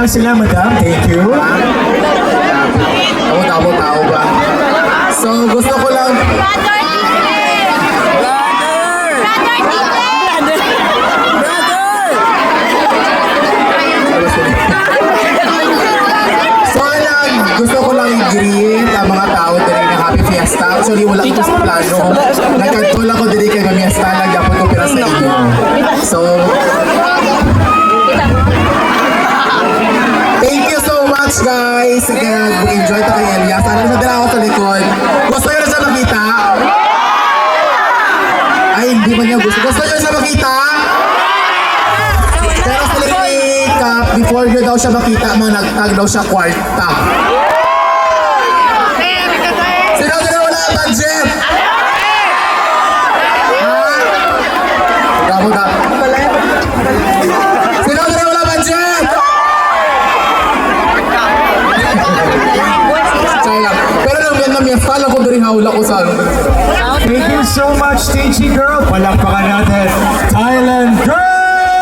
lang sila, madam. Thank you. Tao ba? So, gusto ko lang... So, gusto ko lang i-greet ang mga tao din na Happy Fiesta. Actually, wala ko sa plano. Nagkantol ako din kay Mamiesta. Nagyapon ko pira sa inyo. So, thank you so much, guys. Sige, mag-enjoy ito kay Elia. Sana nasa dala ako sa likod. Gusto nyo na siya makita? Ay, hindi man niya gusto. Gusto nyo na siya makita? Pero sa likod, before nyo daw siya makita, mga nagtag daw siya kwarta. Sino na wala ang budget? Ha? Sino na wala ang budget? Pero nang yan na miesta lang ko doon hawla ko sa Thank you so much, Stagey Girl. Palakpakan natin. Thailand Girl!